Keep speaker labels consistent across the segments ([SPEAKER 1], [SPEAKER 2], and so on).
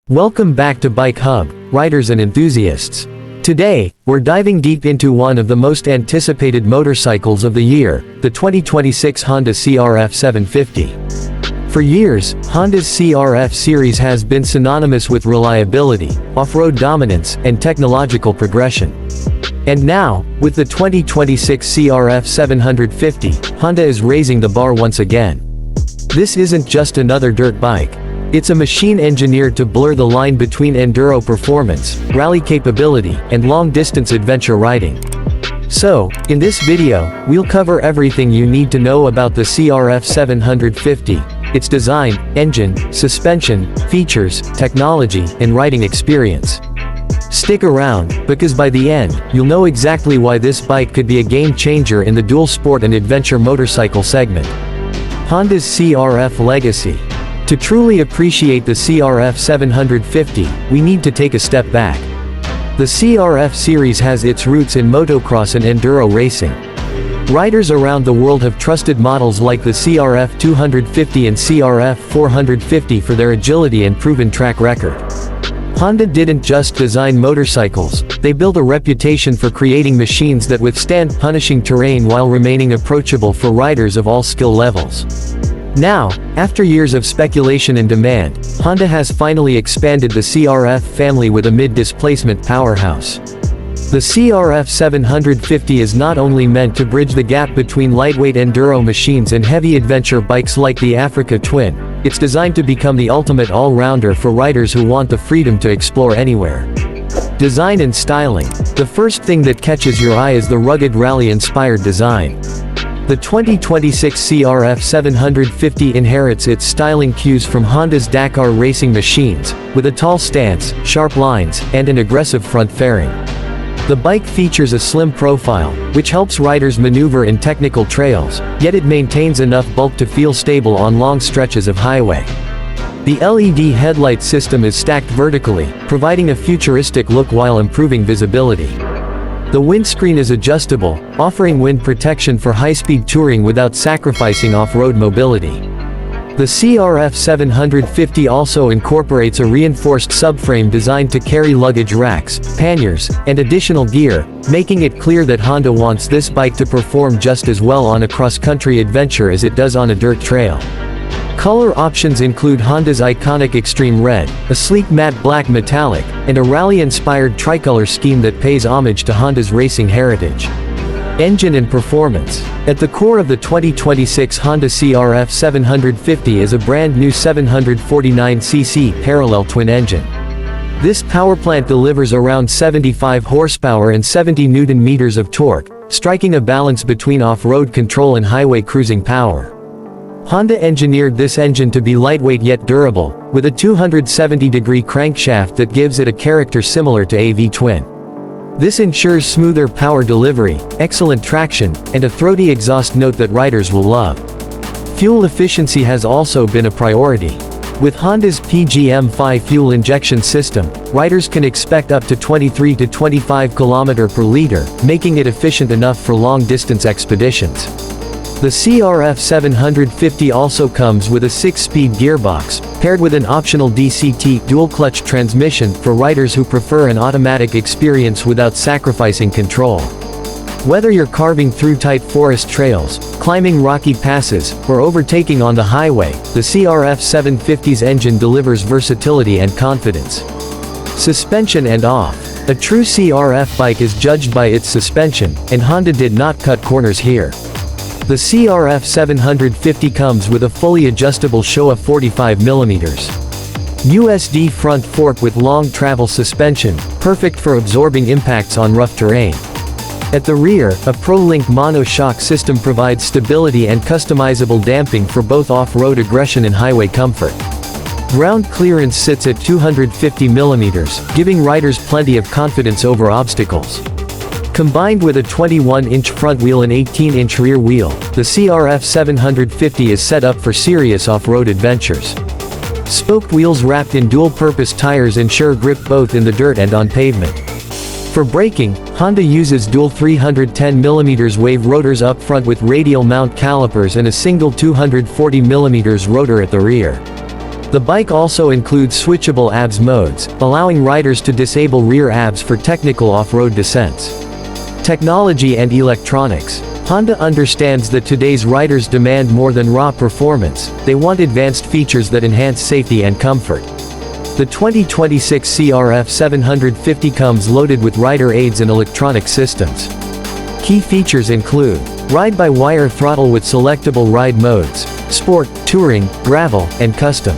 [SPEAKER 1] Welcome back to Bike Hub, riders and enthusiasts. Today, we're diving deep into one of the most anticipated motorcycles of the year, the 2026 Honda CRF750. For years, Honda's CRF series has been synonymous with reliability, off-road dominance, and technological progression. And now, with the 2026 CRF750, Honda is raising the bar once again. This isn't just another dirt bike. It's a machine engineered to blur the line between enduro performance, rally capability, and long-distance adventure riding. So, in this video, we'll cover everything you need to know about the CRF750, its design, engine, suspension, features, technology, and riding experience. Stick around, because by the end, you'll know exactly why this bike could be a game-changer in the dual sport and adventure motorcycle segment. Honda's CRF legacy. To truly appreciate the CRF750, we need to take a step back. The CRF series has its roots in motocross and enduro racing. Riders around the world have trusted models like the CRF250 and CRF450 for their agility and proven track record. Honda didn't just design motorcycles, they built a reputation for creating machines that withstand punishing terrain while remaining approachable for riders of all skill levels. Now, after years of speculation and demand, Honda has finally expanded the CRF family with a mid-displacement powerhouse. The CRF750 is not only meant to bridge the gap between lightweight enduro machines and heavy adventure bikes like the Africa Twin, it's designed to become the ultimate all-rounder for riders who want the freedom to explore anywhere. Design and styling. The first thing that catches your eye is the rugged rally-inspired design. The 2026 CRF750 inherits its styling cues from Honda's Dakar racing machines, with a tall stance, sharp lines, and an aggressive front fairing. The bike features a slim profile, which helps riders maneuver in technical trails, yet it maintains enough bulk to feel stable on long stretches of highway. The LED headlight system is stacked vertically, providing a futuristic look while improving visibility. The windscreen is adjustable, offering wind protection for high-speed touring without sacrificing off-road mobility. The CRF750 also incorporates a reinforced subframe designed to carry luggage racks, panniers, and additional gear, making it clear that Honda wants this bike to perform just as well on a cross-country adventure as it does on a dirt trail. Color options include Honda's iconic Extreme Red, a sleek matte black metallic, and a rally-inspired tricolor scheme that pays homage to Honda's racing heritage. Engine and performance. At the core of the 2026 Honda CRF750 is a brand new 749cc parallel twin engine. This powerplant delivers around 75 horsepower and 70 Nm of torque, striking a balance between off-road control and highway cruising power. Honda engineered this engine to be lightweight yet durable, with a 270-degree crankshaft that gives it a character similar to a V-twin. This ensures smoother power delivery, excellent traction, and a throaty exhaust note that riders will love. Fuel efficiency has also been a priority. With Honda's PGM-5 fuel injection system, riders can expect up to 23 to 25 km per liter, making it efficient enough for long-distance expeditions. The CRF750 also comes with a 6-speed gearbox, paired with an optional DCT dual-clutch transmission for riders who prefer an automatic experience without sacrificing control. Whether you're carving through tight forest trails, climbing rocky passes, or overtaking on the highway, the CRF750's engine delivers versatility and confidence. Suspension and off. A true CRF bike is judged by its suspension, and Honda did not cut corners here. The CRF750 comes with a fully adjustable Showa 45mm USD front fork with long travel suspension, perfect for absorbing impacts on rough terrain. At the rear, a ProLink mono-shock system provides stability and customizable damping for both off-road aggression and highway comfort. Ground clearance sits at 250mm, giving riders plenty of confidence over obstacles. Combined with a 21-inch front wheel and 18-inch rear wheel, the CRF750 is set up for serious off-road adventures. Spoked wheels wrapped in dual-purpose tires ensure grip both in the dirt and on pavement. For braking, Honda uses dual 310mm wave rotors up front with radial mount calipers and a single 240mm rotor at the rear. The bike also includes switchable ABS modes, allowing riders to disable rear ABS for technical off-road descents. Technology and electronics. Honda understands that today's riders demand more than raw performance, they want advanced features that enhance safety and comfort. The 2026 CRF750 comes loaded with rider aids and electronic systems. Key features include ride-by-wire throttle with selectable ride modes, sport, touring, gravel, and custom.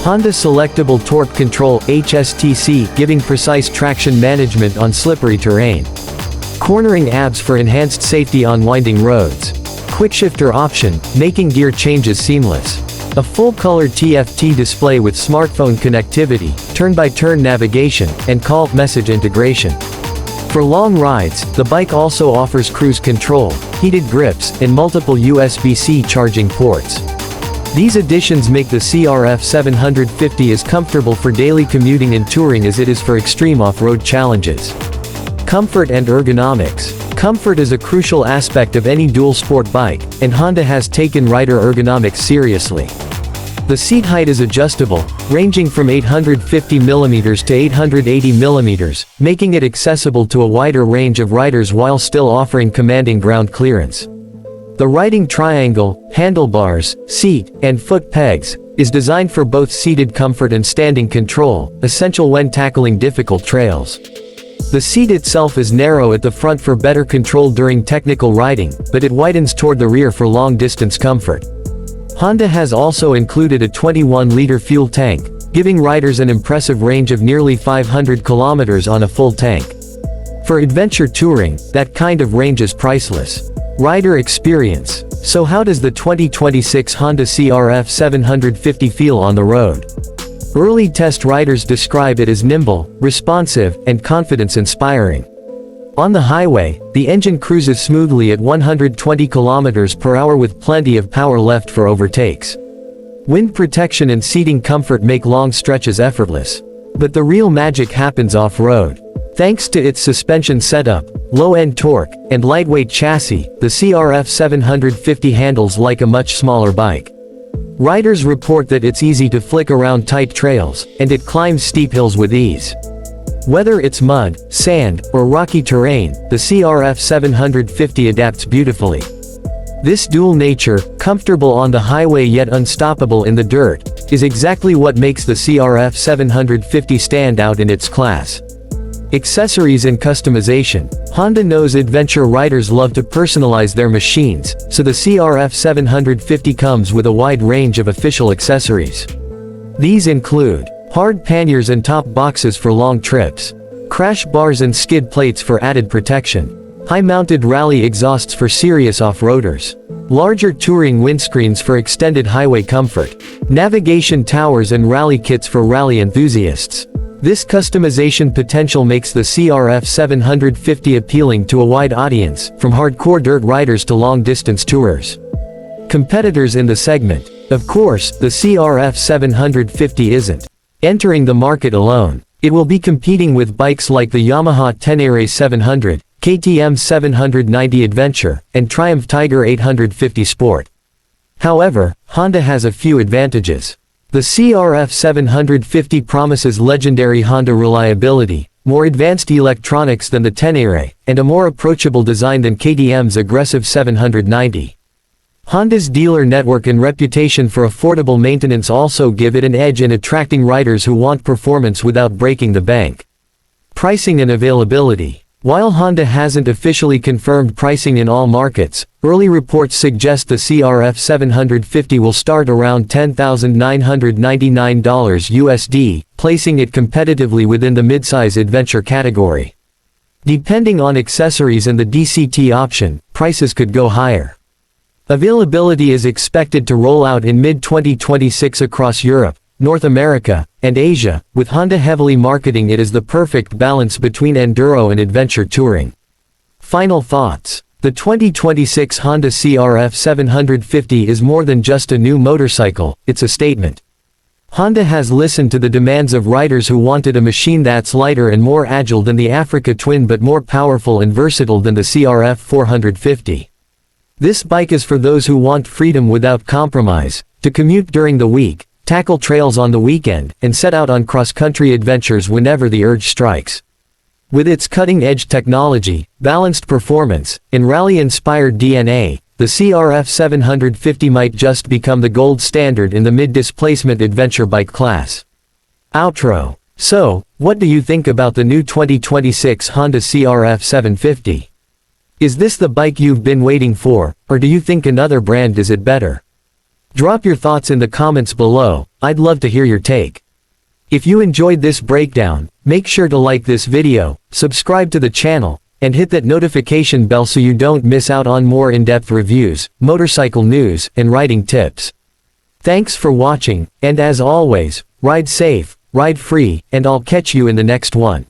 [SPEAKER 1] Honda Selectable Torque Control (HSTC) giving precise traction management on slippery terrain. Cornering ABS for enhanced safety on winding roads. Quickshifter option, making gear changes seamless. A full-color TFT display with smartphone connectivity, turn-by-turn navigation, and call message integration. For long rides, the bike also offers cruise control, heated grips, and multiple USB-C charging ports. These additions make the CRF750 as comfortable for daily commuting and touring as it is for extreme off-road challenges. Comfort and ergonomics. Comfort is a crucial aspect of any dual-sport bike, and Honda has taken rider ergonomics seriously. The seat height is adjustable, ranging from 850mm to 880mm, making it accessible to a wider range of riders while still offering commanding ground clearance. The riding triangle, handlebars, seat, and foot pegs, is designed for both seated comfort and standing control, essential when tackling difficult trails. The seat itself is narrow at the front for better control during technical riding, but it widens toward the rear for long-distance comfort. Honda has also included a 21-liter fuel tank, giving riders an impressive range of nearly 500 kilometers on a full tank. For adventure touring, that kind of range is priceless. Rider experience. So how does the 2026 Honda CRF 750 feel on the road? Early test riders describe it as nimble, responsive, and confidence-inspiring. On the highway, the engine cruises smoothly at 120 km/h with plenty of power left for overtakes. Wind protection and seating comfort make long stretches effortless. But the real magic happens off-road. Thanks to its suspension setup, low-end torque, and lightweight chassis, the CRF 750 handles like a much smaller bike. Riders report that it's easy to flick around tight trails, and it climbs steep hills with ease. Whether it's mud, sand, or rocky terrain, the CRF 750 adapts beautifully. This dual nature, comfortable on the highway yet unstoppable in the dirt, is exactly what makes the CRF 750 stand out in its class. Accessories and customization. Honda knows adventure riders love to personalize their machines, so the CRF 750 comes with a wide range of official accessories. These include hard panniers and top boxes for long trips, crash bars and skid plates for added protection, high-mounted rally exhausts for serious off-roaders, larger touring windscreens for extended highway comfort, navigation towers and rally kits for rally enthusiasts. This customization potential makes the CRF 750 appealing to a wide audience, from hardcore dirt riders to long-distance tourers. Competitors in the segment. Of course, the CRF 750 isn't entering the market alone. It will be competing with bikes like the Yamaha Tenere 700, KTM 790 Adventure, and Triumph Tiger 850 Sport. However, Honda has a few advantages. The CRF 750 promises legendary Honda reliability, more advanced electronics than the Tenere, and a more approachable design than KTM's aggressive 790. Honda's dealer network and reputation for affordable maintenance also give it an edge in attracting riders who want performance without breaking the bank. Pricing and availability. While Honda hasn't officially confirmed pricing in all markets, early reports suggest the CRF 750 will start around $10,999 USD, placing it competitively within the midsize adventure category. Depending on accessories and the DCT option, prices could go higher. Availability is expected to roll out in mid-2026 across Europe, North America, and Asia, with Honda heavily marketing it as the perfect balance between enduro and adventure touring. Final thoughts. The 2026 Honda CRF 750 is more than just a new motorcycle, it's a statement. Honda has listened to the demands of riders who wanted a machine that's lighter and more agile than the Africa Twin but more powerful and versatile than the CRF 450. This bike is for those who want freedom without compromise, to commute during the week, tackle trails on the weekend, and set out on cross-country adventures whenever the urge strikes. With its cutting-edge technology, balanced performance, and rally-inspired DNA, the CRF750 might just become the gold standard in the mid-displacement adventure bike class. Outro. So, what do you think about the new 2026 Honda CRF750? Is this the bike you've been waiting for, or do you think another brand does it better? Drop your thoughts in the comments below, I'd love to hear your take. If you enjoyed this breakdown, make sure to like this video, subscribe to the channel, and hit that notification bell so you don't miss out on more in-depth reviews, motorcycle news, and riding tips. Thanks for watching, and as always, ride safe, ride free, and I'll catch you in the next one.